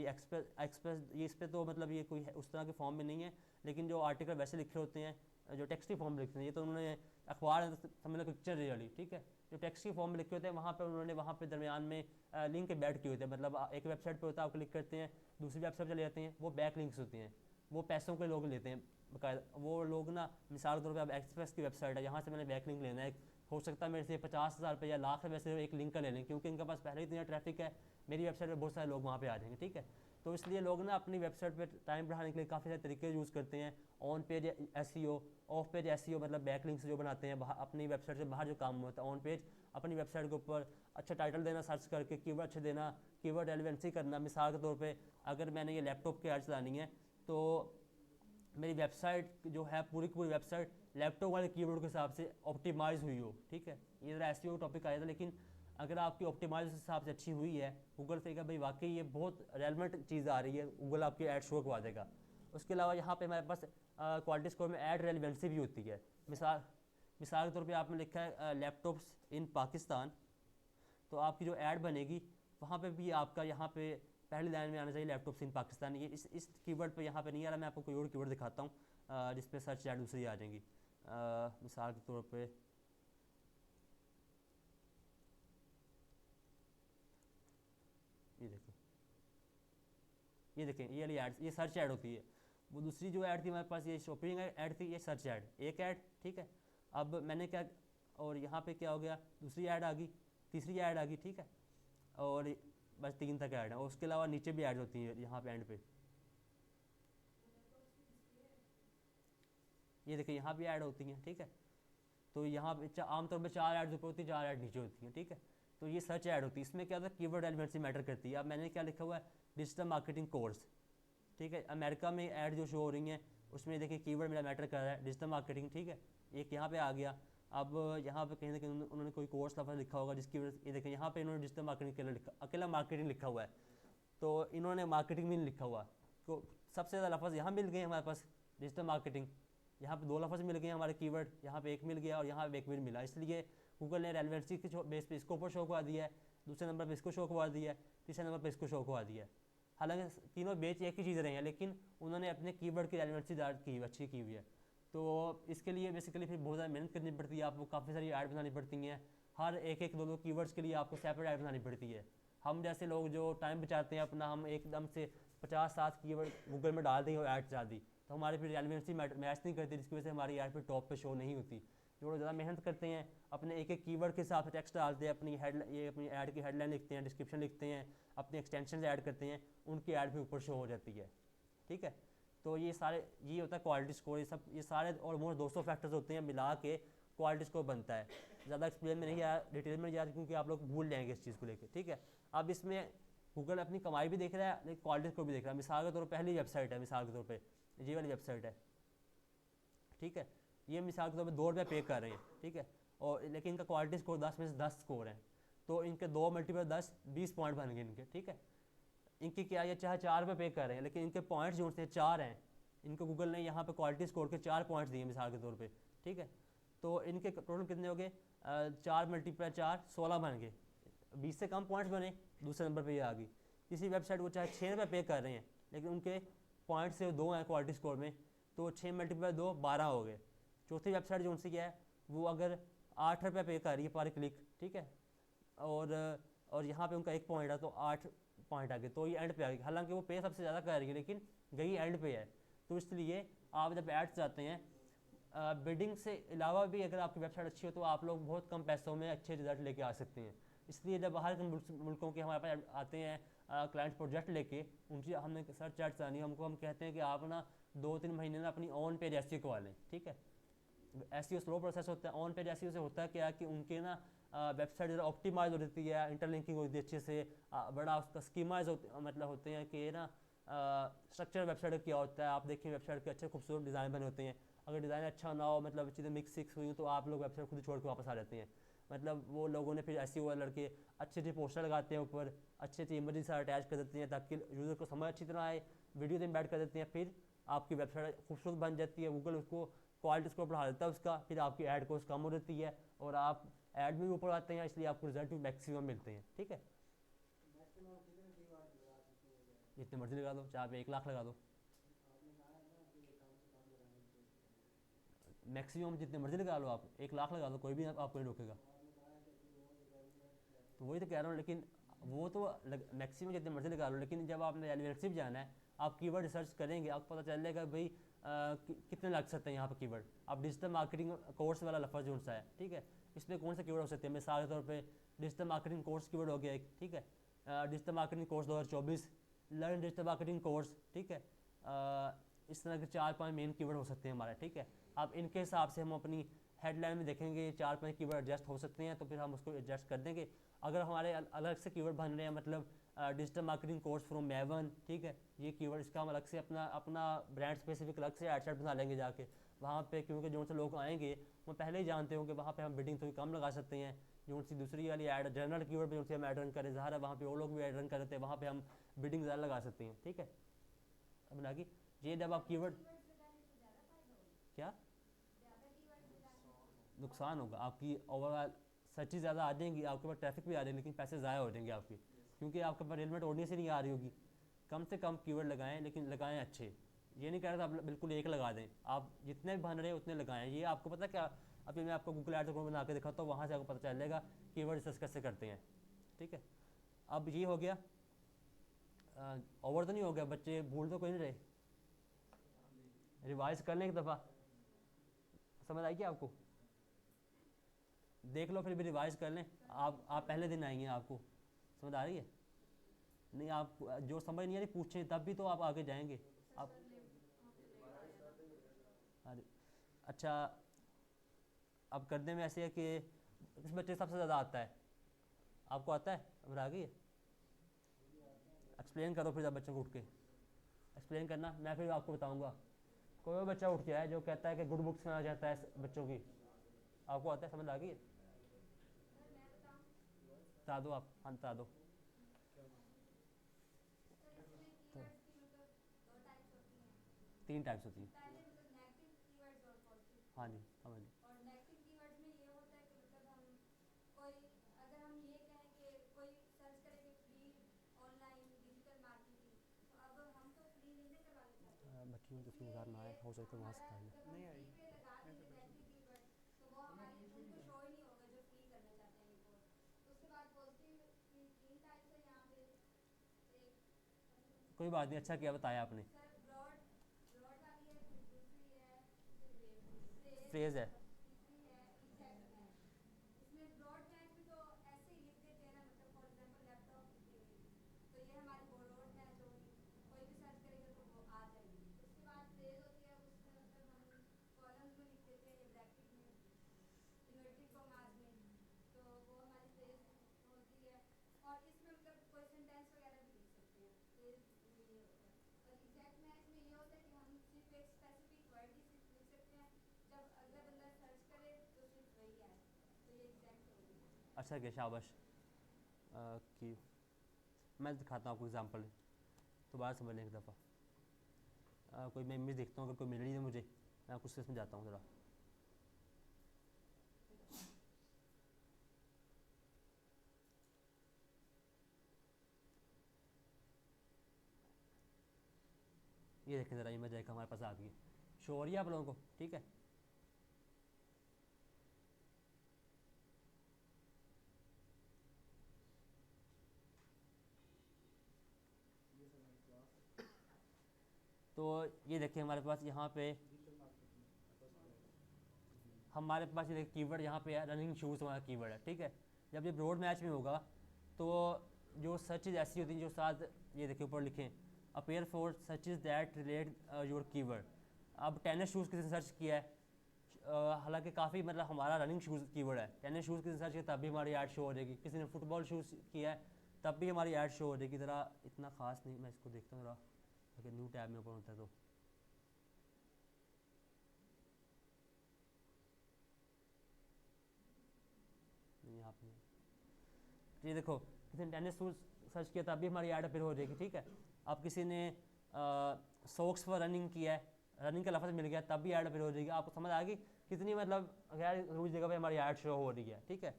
Speaker 1: एक्सप्रेस ये इस पर तो मतलब ये कोई उस तरह के फॉर्म में नहीं है, लेकिन जो आर्टिकल वैसे लिखे होते हैं, जो टेक्स्ट की फॉर्म में लिखते हैं, ये तो उन्होंने अखबार समझ लो पिक्चर रियली, ठीक है। जो टेक्स्ट की फॉर्म में लिखे होते हैं, वहाँ पर उन्होंने वहाँ पे दरमियान में लिंक बैड किए होते हैं। मतलब एक वेबसाइट पर होता है, आप क्लिक करते हैं, दूसरी वेबसाइट चले जाते हैं, वो बैक लिंक्स होती हैं, वो पैसों के लोग लेते हैं बाकायदा। वो लोग ना, मिसाल के तौर पर अब एक्सप्रेस की वेबसाइट है, यहाँ से मैंने बैक लिंक लेना है, हो सकता है मेरे से 50,000 रुपये या लाख रुपये से एक लिंक का ले लें, क्योंकि इनके पास पहले ही इतना ट्रैफिक है, मेरी वेबसाइट पर बहुत सारे लोग वहाँ पे आ जाएंगे, ठीक है। तो इसलिए लोग ना अपनी वेबसाइट पे टाइम बढ़ाने के लिए काफ़ी सारे तरीके यूज़ करते हैं। On page SEO, of page SEO, मतलब बैक लिंक्स जो बनाते हैं अपनी वेबसाइट से बाहर जो काम होता है। ऑन पेज अपनी वेबसाइट के ऊपर अच्छा टाइटल देना, सर्च करके कीवर्ड अच्छे देना, कीवर्ड रेलेवेंसी करना। मिसाल के तौर पे अगर मैंने ये लैपटॉप की ऐड चलानी है, तो मेरी वेबसाइट जो है पूरी की पूरी वेबसाइट लैपटॉप वाले कीवर्ड के हिसाब से ऑप्टिमाइज़ हुई हो, ठीक है। ये ज़रा एसईओ टॉपिक आया था, लेकिन अगर आपकी ऑप्टिमाइज उस हिसाब से अच्छी हुई है, गूगल से कहा भाई वाकई ये बहुत रेलेवेंट चीज़ आ रही है, गूगल आपकी ऐड शो करवा देगा। उसके अलावा यहाँ पे हमारे पास क्वालिटी स्कोर में ऐड रेलिवेंसी भी होती है। मिसाल के तौर पे आपने लिखा है लैपटॉप्स इन पाकिस्तान, तो आपकी जो ऐड बनेगी वहाँ पे भी आपका यहाँ पे पहली लाइन में आना चाहिए लैपटॉप्स इन पाकिस्तान। ये इस कीवर्ड पे यहाँ पे नहीं आ रहा, मैं आपको कोई और कीवर्ड दिखाता हूँ जिस पे सर्च ऐड दूसरी आ जाएंगी। मिसाल के तौर पे ये देखो, ये देखें, ये वाली ऐड, ये सर्च ऐड होती है। वो दूसरी जो ऐड थी हमारे पास, ये शॉपिंग ऐड थी, ये सर्च ऐड, एक ऐड, ठीक है। अब मैंने क्या, और यहाँ पे क्या हो गया, दूसरी ऐड आ गई, तीसरी ऐड आ गई, ठीक है। और बस 3 तक ऐड है, और उसके अलावा नीचे भी ऐड होती है यहाँ पे एंड पे। ये देखिए यहाँ भी ऐड होती हैं, ठीक है। तो यहाँ पे आमतौर पर 4 ऐड ऊपर होती है, 4 ऐड नीचे होती हैं, ठीक है। तो ये सर्च ऐड होती है। इसमें क्या होता है, कीवर्ड एलिमेंट्स मैटर करती है। अब मैंने क्या लिखा हुआ है, डिजिटल मार्केटिंग कोर्स, ठीक है। अमेरिका में ऐड जो शो हो रही हैं उसमें देखिए कीवर्ड मेरा मैटर कर रहा है, डिजिटल मार्केटिंग, ठीक है। एक यहाँ पे आ गया। अब यहाँ पे कहीं ना कहीं उन्होंने कोई कोर्स लफ्ज़ लिखा होगा जिसकी वजह से, ये देखिए यहाँ पे इन्होंने डिजिटल मार्केटिंग के लिए लिखा, अकेला मार्केटिंग लिखा हुआ है, तो इन्होंने मार्केटिंग भी नहीं लिखा हुआ। तो सबसे ज़्यादा लफ्ज़ यहाँ मिल गए हमारे पास, डिजिटल मार्केटिंग। यहाँ पे 2 लफ्ज़ मिल गए हमारे कीवर्ड, यहाँ पे एक मिल गया और यहाँ पे एक भी मिला। इसलिए गूगल ने रेलेवेंसी के बेस पे इसको ऊपर शो करवा दिया है, दूसरे नंबर पे इसको शो करवा दिया है, तीसरे नंबर पे इसको शो करवा दिया है। हालांकि तीनों बेच एक ही चीज़ रहे हैं, लेकिन उन्होंने अपने कीवर्ड की रेलेवेंसी की अच्छी की हुई है। तो इसके लिए बेसिकली फिर बहुत ज़्यादा मेहनत करनी पड़ती है, आपको काफ़ी सारी ऐड बनानी पड़ती हैं, हर एक एक दो दो कीवर्ड्स के लिए आपको सेपरेट ऐड बनानी पड़ती है। हम जैसे लोग जो टाइम बचाते हैं अपना, हम एकदम से 50-60 कीवर्ड गूगल में डाल दें और ऐड चला दी, तो हमारी फिर रेलेवेंसी मैच नहीं करती, जिसकी वजह से हमारी ऐड फिर टॉप पे शो नहीं होती। जो लोग ज़्यादा मेहनत करते हैं, अपने एक एक कीवर्ड के हिसाब से टेक्स्ट डालते हैं, अपनी ऐड की हेडलाइन लिखते हैं, डिस्क्रिप्शन लिखते हैं, अपने एक्सटेंशन ऐड करते हैं, उनकी ऐड भी ऊपर शो हो जाती है। ठीक है, तो ये होता है क्वालिटी स्कोर। ये सारे ऑलमोस्ट 200 फैक्टर्स होते हैं, मिला के क्वालिटी स्कोर बनता है। ज़्यादा एक्सप्लेन में नहीं आया, डिटेल में नहीं आया, क्योंकि आप लोग भूल जाएंगे इस चीज़ को लेकर। ठीक है, अब इसमें गूगल अपनी कमाई भी देख रहा है, लेकिन क्वालिटी स्कोर भी देख रहा है। मिसाल के तौर पर पहली वेबसाइट है, मिसाल के तौर पर ये वाली वेबसाइट है, ठीक है, ये मिसाल के तौर पर 2 रुपये पे कर रहे हैं, ठीक है, और लेकिन इनका क्वालिटी स्कोर 10 में से 10 स्कोर है, तो इनके 2 × 10 20 पॉइंट बन गए इनके। ठीक है, इनकी क्या, ये चाहे 4 रुपये पे कर रहे हैं, लेकिन इनके पॉइंट्स जो से 4 हैं, इनको गूगल ने यहाँ पे क्वालिटी स्कोर के 4 पॉइंट्स दिए मिसाल के तौर पे। ठीक है, तो इनके टोटल कितने हो गए, 4 × 4 16 बन गए, 20 से कम पॉइंट्स बने, दूसरे नंबर पे ये आ गई। इसी वेबसाइट को चाहे 6 रुपये पे कर रहे हैं, लेकिन उनके पॉइंट से 2 हैं क्वालिटी स्कोर में, तो 6 × 2 12 हो गए। चौथी वेबसाइट जो उनसे क्या है, वो अगर 8 रुपये पे कर रही है पर क्लिक, ठीक है, और यहाँ पे उनका 1 पॉइंट है, तो 8 पॉइंट आ गए, तो ये एंड पे आ गई। हालांकि वो पे सबसे ज़्यादा कर रही है, लेकिन गई एंड पे है। तो इसलिए आप जब एड्स जाते हैं, बिडिंग से अलावा भी अगर आपकी वेबसाइट अच्छी हो, तो आप लोग बहुत कम पैसों में अच्छे रिजल्ट लेके आ सकते हैं। इसलिए जब बाहर के मुल्कों के हमारे पास आते हैं क्लाइंट प्रोजेक्ट लेके, उनकी हमने सर्च चैट आनी, हम कहते हैं कि आप ना 2-3 महीने ना अपनी ऑन पेज एसईओ करवा लें। ठीक है, एसईओ स्लो प्रोसेस होता है। ऑन पेज एसईओ से होता है क्या कि उनके ना वेबसाइट ज़रा ऑप्टिमाइज हो जाती है, इंटरलिंकिंग होती है अच्छे से, बड़ा उसका स्कीमाइज मतलब होते हैं कि ना स्ट्रक्चर वेबसाइट क्या होता है। आप देखिए वेबसाइट के अच्छे खूबसूरत डिज़ाइन बने होते हैं, अगर डिज़ाइन अच्छा ना हो, मतलब चीज़ें मिक्स हुई तो आप लोग वेबसाइट खुद ही छोड़ के वापस आ जाते हैं। मतलब वो लोगों ने फिर एसईओ वाले लड़के अच्छे अच्छे पोस्टर लगाते हैं ऊपर, अच्छे अच्छे इमेजेस अटैच कर देते हैं ताकि यूज़र को समझ अच्छी तरह आए, वीडियो से एम्बेड कर देते हैं, फिर आपकी वेबसाइट खूबसूरत बन जाती है। गूगल उसको क्वालिटी स्कोर बढ़ा देता है उसका, फिर आपकी ऐड कॉस्ट कम हो जाती है और आप ऐड में भी ऊपर आते हैं, इसलिए आपको रिजल्ट भी मैक्सिमम मिलते हैं। ठीक है, जितने मर्जी लगा दो, चाहे आप 1 लाख लगा दो, मैक्सिमम जितने मर्जी लगा लो, आप 1 लाख लगा दो, कोई भी आपको नहीं रोकेगा। तो वही तो कह रहा हूँ, लेकिन वो तो मैक्सिमम जितने मर्जी लगा लो, लेकिन जब आपने रेलेवेंसी भी जाना है, आप कीवर्ड रिसर्च करेंगे, आपको पता चलेगा भाई कितने लग सकते हैं यहाँ पर कीवर्ड। अब डिजिटल मार्केटिंग कोर्स वाला लफ्ज़ जो सा है, ठीक है, इसमें कौन सा कीवर्ड हो सकते हैं। मिसाल के तौर पे डिजिटल मार्केटिंग कोर्स कीवर्ड हो गया एक, ठीक है, digital marketing course 2024, learn digital marketing course, ठीक है, इस तरह के 4-5 मेन कीवर्ड हो सकते हैं हमारे। ठीक है, अब इनके हिसाब से हम अपनी हेडलाइन में देखेंगे 4-5 कीवर्ड एडजस्ट हो सकते हैं, तो फिर हम उसको एडजस्ट कर देंगे। अगर हमारे अलग से कीवर्ड बन रहे हैं, मतलब डिजिटल मार्केटिंग कोर्स फ्रॉम मैवन, ठीक है, ये कीवर्ड, इसका हम अलग से अपना ब्रांड स्पेसिफिक अलग से एड सेट बना लेंगे जाके वहाँ पे, क्योंकि जो से लोग आएंगे वो पहले ही जानते हो कि वहाँ पे हम बिडिंग थोड़ी कम लगा सकते हैं। जो सी दूसरी वाली ऐड जनरल कीवर्ड पे जो हम ऐड रन करें, ज़ाहिर है वहाँ पे वो लोग भी ऐड रन करते हैं, वहाँ पे हम बिडिंग ज़्यादा लगा सकते हैं। ठीक है, अब ना कि ये जब आप कीवर्ड, क्या नुकसान होगा, आपकी ओवरऑल सर्चेज ज़्यादा आ जाएंगी, आपके पास ट्रैफिक भी आ जाएगी, लेकिन पैसे ज़ाया हो जाएंगे आपके, क्योंकि आपके पास रेलेवेंट ऑडियंस ही नहीं आ रही होगी। कम से कम कीवर्ड लगाएं, लेकिन लगाएं अच्छे। ये नहीं कह रहा था आप बिल्कुल एक लगा दें, आप जितने भी बन रहे हैं उतने लगाएं। ये आपको पता क्या, अभी मैं आपको गूगल एड्स अकाउंट बना के दिखाता हूँ, वहाँ से आपको पता चलेगा कीवर्ड रिसर्च कैसे करते हैं। ठीक है, अब ये हो गया, ओवर तो नहीं हो गया, बच्चे भूल तो कोई नहीं रहे, रिवाइज कर लें एक दफ़ा, समझ आई क्या आपको, देख लो फिर भी रिवाइज कर लें। आप पहले दिन आएंगे, आपको समझ आ रही है नहीं, आप जो समझ नहीं आ रही पूछें, तब भी तो आप आगे जाएंगे। आप अरे अच्छा, अब करने में ऐसे है कि किस बच्चे सबसे ज़्यादा आता है, आपको आता है, अब आ गई है, एक्सप्लेन करो फिर, जब बच्चों को उठ के एक्सप्लेन करना, मैं फिर आपको बताऊंगा। कोई और बच्चा उठ के आया जो कहता है कि गुड बुक्स में आ जाता है बच्चों की, आपको आता है, समझ आ गई है, बता दो आप, हाँ बता दो। तो 3 टाइप्स होती हैं, हाँ जी समझ ली। तो उसकी नज़र ना आए, हो सकता है वहाँ से कर लें।
Speaker 2: नहीं आई ऐसे बच्चे
Speaker 1: कोई बात नहीं, अच्छा किया बताया आपने। फ्रेज है। अच्छा किया, शाबाश। कि मैं दिखाता हूँ आपको एग्जांपल, दोबारा समझ लें एक दफ़ा। कोई मैं इमेज देखता हूँ, अगर कोई मिल रही है मुझे, मैं आपको उससे समझाता हूँ ज़रा। ये देखें ज़रा, इमेज एक हमारे पास आ गई, शो हो रही है आप लोगों को? ठीक है।
Speaker 2: ये सर हमारी क्लास है।
Speaker 1: तो ये देखिए हमारे पास यहाँ पे,
Speaker 2: डिजिटल मार्केटिंग फर्स्ट लेवल।
Speaker 1: हमारे पास ये कीवर्ड यहाँ पे है, रनिंग शूज़ हमारा कीवर्ड है, ठीक है। जब ये ब्रॉड मैच में होगा तो जो सर्चेज ऐसी होती हैं जो साथ, ये देखिए ऊपर लिखें, appear for searches that relate your keyword. अब टेनिस शूज़ किसी ने सर्च किया है, हालांकि काफ़ी मतलब हमारा रनिंग शूज़ कीवर्ड है, टेनिस शूज़ किसी ने सर्च किया तब भी हमारी ऐड शो हो जाएगी, किसी ने फुटबॉल शूज़ किया है तब भी हमारी ऐड शो हो जाएगी। ज़रा इतना खास नहीं, मैं इसको देखता हूँ ज़रा, अगर न्यू टैब में ओपन होता है तो। नहीं, यहाँ पे नहीं। ये देखो, किसी ने टेनिस शूज़ सर्च किया तब भी हमारी ऐड फिर हो जाएगी, ठीक है। अब किसी ने सॉक्स फॉर रनिंग किया है, रनिंग का लफ्ज़ मिल गया तब भी ऐड फिर हो जाएगी। आपको समझ आ गई कितनी मतलब गैर रोज जगह पे हमारी ऐड शो हो रही है, ठीक है।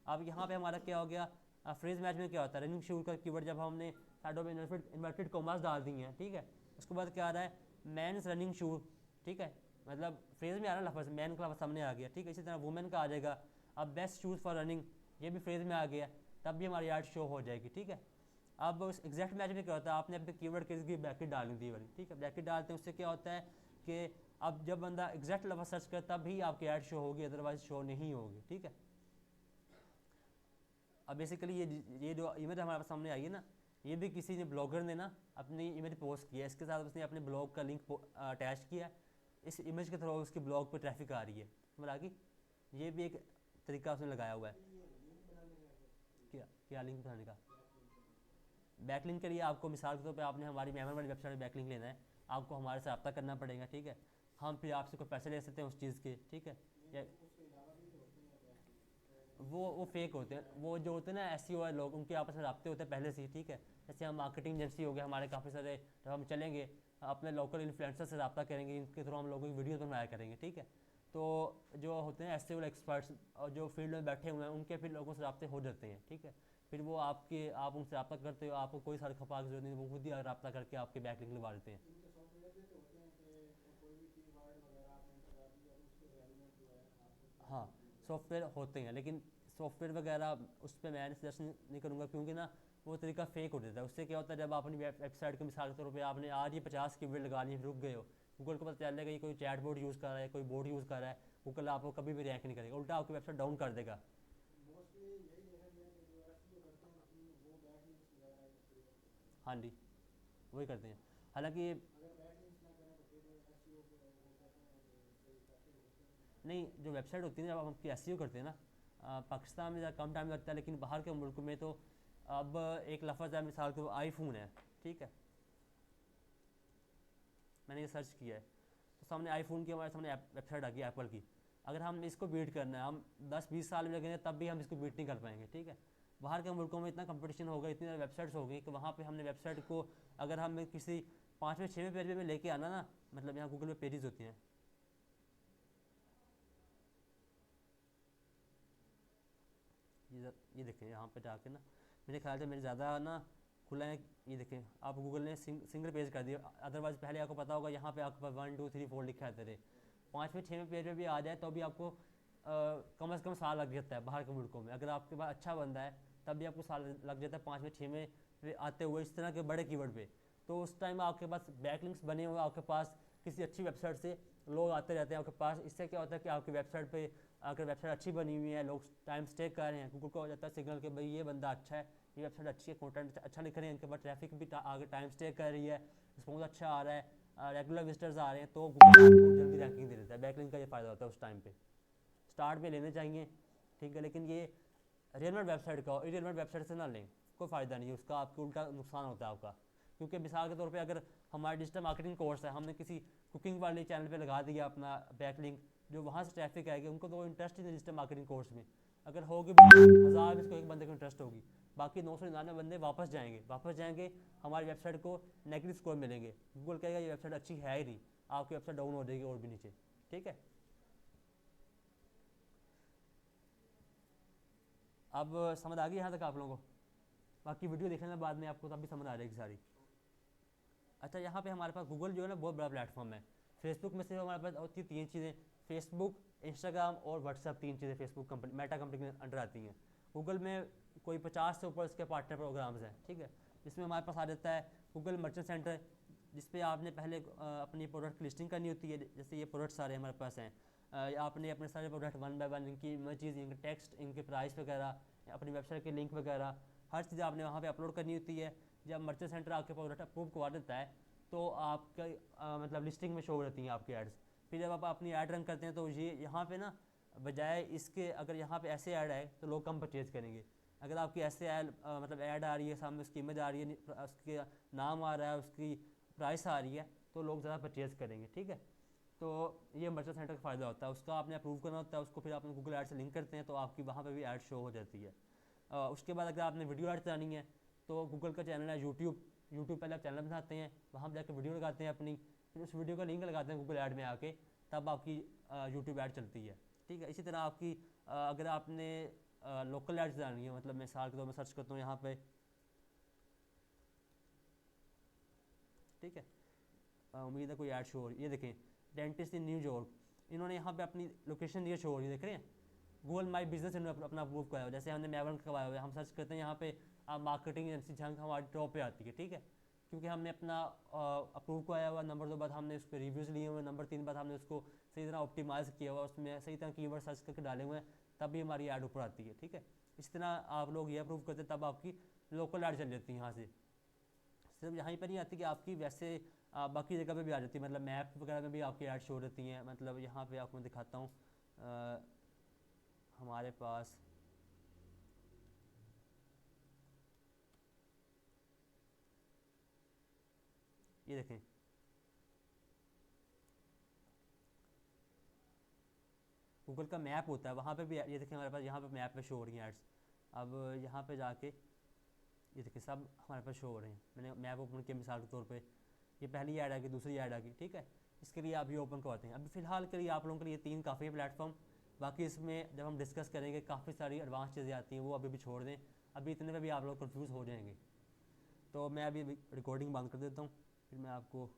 Speaker 1: अब यहाँ पे हमारा क्या हो गया, फ्रेज मैच में क्या होता है, रनिंग शूज़ का कीवर्ड जब हमने साइडों में इन्वर्टेड कॉमास डाल दी हैं, ठीक है, उसके बाद क्या आ रहा है, मैंस रनिंग शूज, ठीक है, मतलब फ्रेज में आ रहा है लफ्ज़, मैन का लफ्ज़ सामने आ गया, ठीक है। इसी तरह वुमेन का आ जाएगा। अब बेस्ट शूज़ फॉर रनिंग, ये भी फ्रेज में आ गया, तब भी हमारी ऐड शो हो जाएगी, ठीक है। अब उस एग्जैक्ट मैच में क्या होता है, आपने अपने कीवर्ड की ब्रैकेट डालनी थी वाली, ठीक है, ब्रैकेट डालते हैं, उससे क्या होता है कि अब जब बंदा एग्जैक्ट लफ्ज़ सर्च करे तब ही आपकी ऐड शो होगी, अदरवाइज शो नहीं होगी, ठीक है। अब बेसिकली ये जो इमेज हमारे सामने आई है ना, ये भी किसी ने ब्लॉगर ने ना अपनी इमेज पोस्ट किया है, इसके साथ उसने अपने ब्लॉग का लिंक अटैच किया है, इस इमेज के थ्रू उसके ब्लॉग पर ट्रैफिक आ रही है, समझ आ गई। ये भी एक तरीका उसने लगाया हुआ है।
Speaker 2: ये लिंक बनाने का है
Speaker 1: क्या क्या लिंक बनाने का?
Speaker 2: बैक लिंक बनाने का।
Speaker 1: बैकलिंक के लिए आपको मिसाल के तौर पे आपने हमारी मेमोर वाली वेबसाइट में बैकलिंक लेना है, आपको हमारे से रब्ता करना पड़ेगा, ठीक है। हम फिर आपसे कोई पैसे ले सकते हैं उस चीज़ के, ठीक है।
Speaker 2: नहीं
Speaker 1: या
Speaker 2: उसके अलावा भी तो होते हैं बैक लिंक,
Speaker 1: वो फेक होते हैं, वो जो होते हैं ना एस वाले लोग, उनके आपस में रब्ते होते हैं पहले से ही, ठीक है। जैसे हम मार्केटिंग एजेंसी हो गए हमारे काफ़ी सारे, जब हम चलेंगे अपने लोकल इन्फ्लुएंसर से रब्ता करेंगे, इनके थ्रू हम लोगों की वीडियो बनाया करेंगे, ठीक है। तो जो होते हैं एस वाले एक्सपर्ट्स और जो फील्ड में बैठे हुए हैं, उनके फिर लोगों से रब्ते हो जाते हैं, ठीक है। फिर वो आप उनसे रब्ता करते हो, आपको कोई सारे खपा की जरूरत नहीं, वो खुद ही रब्ता करके आपके बैकलिंक लगवा देते हैं।
Speaker 2: इनके सॉफ्टवेयर भी तो होते हैं कि कोई भी कीवर्ड वगैरह आपने एंटर कर दिया तो उसके एलिमेंट जो है आपको
Speaker 1: हाँ,
Speaker 2: बैकलिंक मिल जाएगा।
Speaker 1: सॉफ्टवेयर होते हैं, लेकिन सॉफ्टवेयर वगैरह उस पर मैं सजेस्ट नहीं करूँगा, क्योंकि ना वो तरीका फेक हो जाता है। उससे क्या होता है, जब आप अपनी वेबसाइट के मिसाल के तौर पे आपने आज ही 50 कीवर्ड लगा लिए, रुक गए हो, गूगल को पता चलेगा कि कोई चैट बोर्ड यूज़ कर रहा है, कोई बोर्ड यूज़ कर रहा है, गूगल आपको कभी भी रैंक नहीं करेगा, उल्टा आपकी वेबसाइट डाउन कर देगा।
Speaker 2: मोस्टली यही देखा गया है कि जो एसईओ करते हैं वो बैक लिंक्स वगैरह क्रिएट करते हैं।
Speaker 1: हाँ जी, वही करते हैं। हालांकि
Speaker 2: अगर बैक लिंक्स ना करें तो फिर एसईओ वो कहते हैं कि उससे इफेक्टिव होते नहीं है।
Speaker 1: नहीं, जो वेबसाइट होती है ना, जब हम एस करते हैं ना, पाकिस्तान में ज़्यादा कम टाइम लगता है, लेकिन बाहर के मुल्क में तो अब एक लफ्ज़ है मिसाल के आईफोन है, ठीक है, मैंने ये सर्च किया है तो सामने आईफोन की हमारे सामने वेबसाइट आ गई एप्पल की। अगर हम इसको बीट करना है, हम 10-20 साल में लगेंगे तब भी हम इसको बीट नहीं कर पाएंगे, ठीक है। बाहर के मुल्कों में इतना कंपटीशन हो गया, इतनी ज़्यादा वेबसाइट्स हो गई कि वहाँ पे हमने वेबसाइट को, अगर हम किसी 5वें 6वें पेज में लेके आना ना, मतलब यहाँ गूगल में पेजेस होती हैं, ये देखें यहाँ पे जाके ना, मेरे ख्याल से मेरे ज़्यादा ना खुला है, ये देखें आप गूगल ने सिंगल पेज कर दिया, अदरवाइज़ पहले आपको पता होगा यहाँ पे आपके पास 1 2 3 4 लिखा रहते थे। 5वें 6वें पेज में भी आ जाए तो भी आपको कम से कम साल लग जाता है बाहर के मुल्कों में। अगर आपके पास अच्छा बंदा है तब भी आपको साल लग जाता है 5वें 6वें पे आते हुए इस तरह के बड़े कीवर्ड पे। तो उस टाइम आपके पास बैकलिंक्स बने हुए, आपके पास किसी अच्छी वेबसाइट से लोग आते रहते हैं आपके पास। इससे क्या होता है कि आपकी वेबसाइट पे अगर वेबसाइट अच्छी बनी हुई है, लोग टाइम स्टे कर रहे हैं, गूगल को हो जाता है सिग्नल कि भाई ये बंदा अच्छा है, ये वेबसाइट अच्छी है, कंटेंट अच्छा लिख रहे हैं, इनके पास ट्रैफिक भी आगे टाइम स्टे कर रही है, रिस्पॉन्स अच्छा आ रहा है, रेगुलर विजिटर्स आ रहे हैं, तो गूगल आपको जल्दी रैंकिंग दे देता है। बैकलिंक का ये फ़ायदा होता है उस टाइम पे। स्टार्ट में लेने चाहिए, ठीक है, लेकिन ये रियलमेंट वेबसाइट का और इरियलमेंट वेबसाइट से ना लें, कोई फ़ायदा नहीं है उसका, आपको उल्टा नुकसान होता है आपका। क्योंकि मिसाल के तौर पे अगर हमारा डिजिटल मार्केटिंग कोर्स है, हमने किसी कुकिंग वाले चैनल पे लगा दिया अपना बैकलिंक, जो वहाँ से ट्रैफिक आएगी, उनको तो इंटरेस्ट ही नहीं डिजिटल मार्केटिंग कोर्स में। अगर होगी भी 1000 में इसको एक बंदे को इंटरेस्ट होगी, बाकी 999 बंदे वापस जाएंगे, हमारी वेबसाइट को नेगेटिव स्कोर मिलेंगे। गूगल कहेगा ये वेबसाइट अच्छी है ही नहीं, आपकी वेबसाइट डाउन हो जाएगी और भी नीचे, ठीक है। अब समझ आ गई यहाँ तक आप लोगों को? बाकी वीडियो देखने बाद में आपको तब भी समझ आ जाएगी सारी। अच्छा, यहाँ पे हमारे पास गूगल जो है ना बहुत बड़ा प्लेटफॉर्म है। फेसबुक में सिर्फ हमारे पास होती है 3 चीज़ें, फेसबुक, इंस्टाग्राम और व्हाट्सएप, 3 चीज़ें फेसबुक कंपनी मेटा कंपनी के अंडर आती हैं। गूगल में कोई 50 से ऊपर इसके पार्टनर प्रोग्राम्स हैं, ठीक है, जिसमें हमारे पास आ जाता है गूगल मर्चेंट सेंटर, जिसपे आपने पहले अपनी प्रोडक्ट की लिस्टिंग करनी होती है। जैसे ये प्रोडक्ट सारे हमारे पास हैं, आपने अपने सारे प्रोडक्ट 1 बाय 1 इनकी इमेजेस, इनके टेक्स्ट, इनके प्राइस वगैरह, अपनी वेबसाइट के लिंक वगैरह, हर चीज़ आपने वहाँ पे अपलोड करनी होती है। जब मर्चेंट सेंटर आपके प्रोडक्ट अप्रूव करवा देता है तो आपका मतलब लिस्टिंग में शो रहती हैं आपकी एड्स। फिर जब आप अपनी ऐड रन करते हैं तो ये यहाँ पे ना बजाय इसके, अगर यहाँ पे ऐसे ऐड है तो लोग कम परचेज़ करेंगे। अगर आपकी ऐसे ऐड मतलब ऐड आ रही है, सामने उसकी इमेज आ रही है, उसके नाम आ रहा है, उसकी प्राइस आ रही है, तो लोग ज़्यादा परचेज़ करेंगे, ठीक है। तो ये मर्चेंट सेंटर का फ़ायदा होता है, उसका आपने अप्रूव करना होता है उसको, फिर आपने गूगल ऐड से लिंक करते हैं तो आपकी वहाँ पे भी ऐड शो हो जाती है। उसके बाद अगर आपने वीडियो ऐड चलानी है तो गूगल का चैनल है यूट्यूब पहले आप चैनल बनाते हैं, वहाँ पर जाकर वीडियो लगाते हैं अपनी, फिर उस वीडियो का लिंक लगाते हैं गूगल ऐड में आके, तब आपकी यूट्यूब ऐड चलती है, ठीक है। इसी तरह आपकी अगर आपने लोकल ऐड चलानी है, मतलब मिसाल के तौर में सर्च करता हूँ यहाँ पे, ठीक है, उम्मीद है कोई ऐड शो हो रही है, ये देखें डेंटिस्ट इन न्यूयॉर्क, इन्होंने यहाँ पे अपनी लोकेशन दी शो हो रही है, देख रहे हैं। गूगल माई बिजनेस इन्होंने अपना अप्रूव कराया हुआ, जैसे हमने मेवन करवाया हुआ है, हम सर्च करते हैं यहाँ पे मार्केटिंग एजेंसी जहाँ हमारी टॉप पे आती है, ठीक है, क्योंकि हमने अपना अप्रूव कराया हुआ। नंबर 2 बात हमने उस पर रिव्यूज़ लिए हुए, नंबर 3 बात हमने उसको सही तरह ऑप्टिमाइज़ किया हुआ, उसमें सही तरह कीवर्ड सर्च करके डाले हुए हैं, तभी हमारी ऐड ऊपर आती है, ठीक है। इस तरह आप लोग ये अप्रूव करते हैं तब आपकी लोकल ऐड चल जाती है यहाँ से। सिर्फ यहाँ पर नहीं आती कि आपकी, वैसे बाकी जगह पे भी आ जाती है, मतलब मैप वगैरह में भी आपकी ऐड शो रहती हैं। मतलब यहाँ पे आपको मैं दिखाता हूँ, हमारे पास ये देखें, गूगल का मैप होता है, वहाँ पे भी ये देखें हमारे पास यहाँ पे मैप पे शो हो रही हैं एड्स। अब यहाँ पे जाके ये देखिए सब हमारे पास शो हो रहे हैं। मैंने मैप ओपन किया मिसाल के तौर पे, ये पहली ऐड आ गई, दूसरी ऐड आ गई, ठीक है। इसके लिए आप ये ओपन करवाते हैं। अभी फ़िलहाल के लिए आप लोगों के लिए 3 काफ़ी है प्लेटफॉर्म, बाकी इसमें जब हम डिस्कस करेंगे काफ़ी सारी एडवांस चीज़ें आती हैं, वो अभी भी छोड़ दें, अभी इतने में भी आप लोग कन्फ्यूज़ हो जाएंगे। तो मैं अभी रिकॉर्डिंग बंद कर देता हूँ, फिर मैं आपको